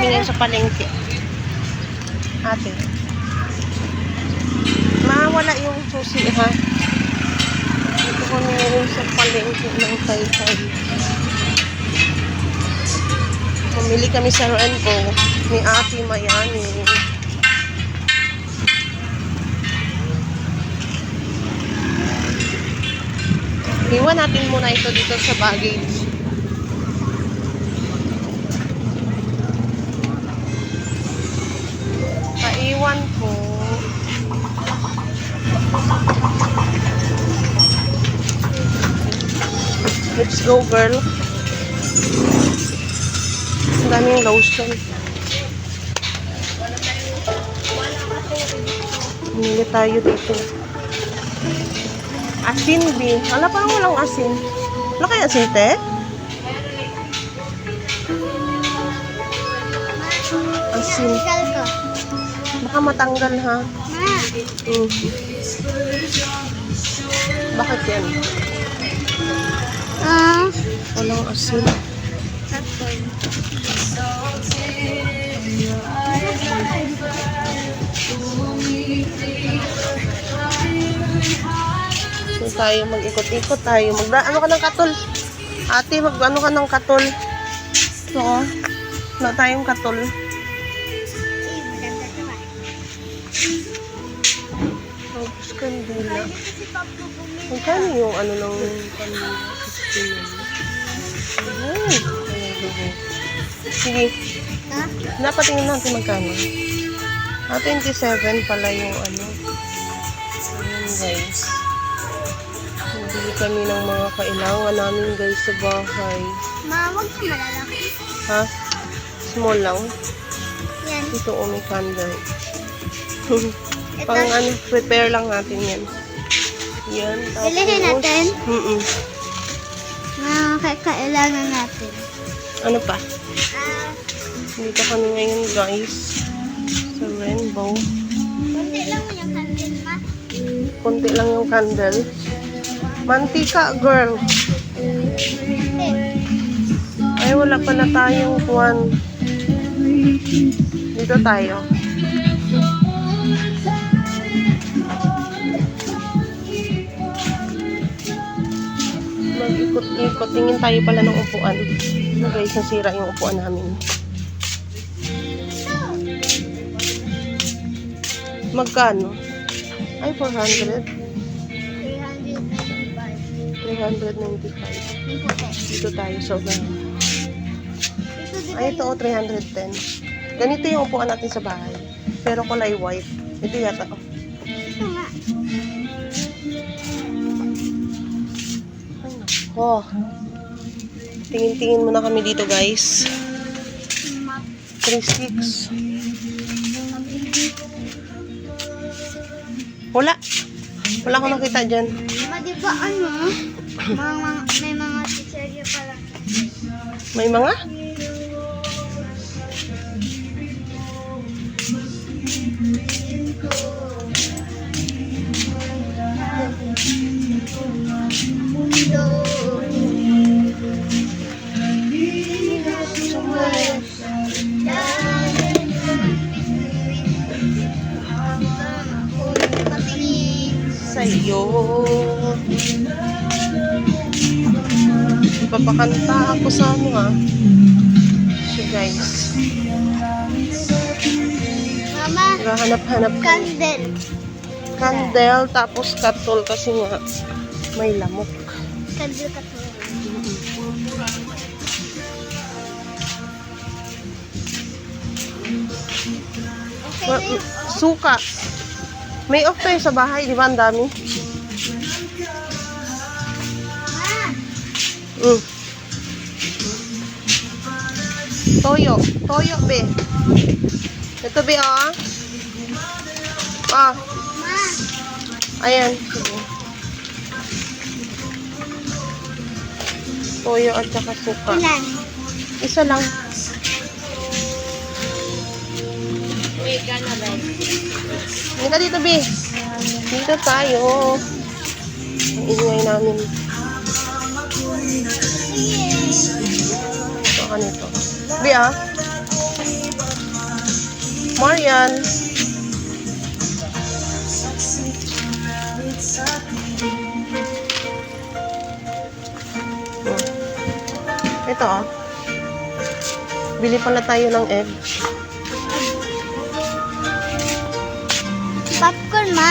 kami ngayon sa palengke. Ate. Mawala yung susi, ha? Dito kami ngayon sa palengke ng Taytay. Pumili kami sa Rainbow ni Ate Mayani. Iwan natin muna ito dito sa baggage. Paiwan po. Let's go, girl. Ang daming lotion. Pumili tayo dito. Asin, B. Wala parang walang asin. Wala kaya asin, te? Asin. Baka matanggal, ha? Bakit yan? Walang asin. So, tayo mag-ikot-ikot tayo. Ano ka ng katol? Ate, mag-ano ka ng katol? So, wala tayong katol. Tapos kandila. Magkano yung ano ng kandila? Sige. Napatingin natin magkano. 27 pala yung ano. Ayan, guys. Bili kami ng mga kailangan namin, guys, sa bahay. Ma, wag ka malalaki. Ha? Small lang? Yan. Ito, may candle. Pang ano, prepare lang natin yan. Yan. Bilihin natin? Mga kailangan natin. Ano pa? Dito kami ngayon, guys. Sa Rainbow. Kunti lang yung candle, ma. Kunti lang yung candle. Mantika, girl. Ay, wala pala tayong kuwan. Dito tayo. Mag-ikot-ikot. Tingin tayo pala ng upuan. Ano, guys, nasira yung upuan namin. Magkano? Ay, 400. 395. Dito tayo. So, ay, ito, 310. Ganito yung upuan natin sa bahay. Pero kulay white. Ito yata. Ito nga. Oh. Tingin-tingin muna kami dito, guys. 3.6. Wala. Wala akong nakita dyan. Ma, di ba ano? May mga chicherya pala. May mga? Sa'yo. Papakanta ako sa ano, ha. So, guys. Mama, Hanap-hanap candle. candle, tapos katol kasi nga may lamok. Candle ka to. Okay. Suka. May off tayo sa bahay, di ba? Ang dami. Ma, Toyo. Toyo, be. Ito, be, oh. Ah. ma. Ayan. Sige. Toyo at saka suka. Ilan? Isa lang. Hindi dito, be. Dito tayo. Ang ingay namin. Baka nito. Be, ah. Marian. Ito oh. Bili pala tayo ng egg. Popcorn, ma.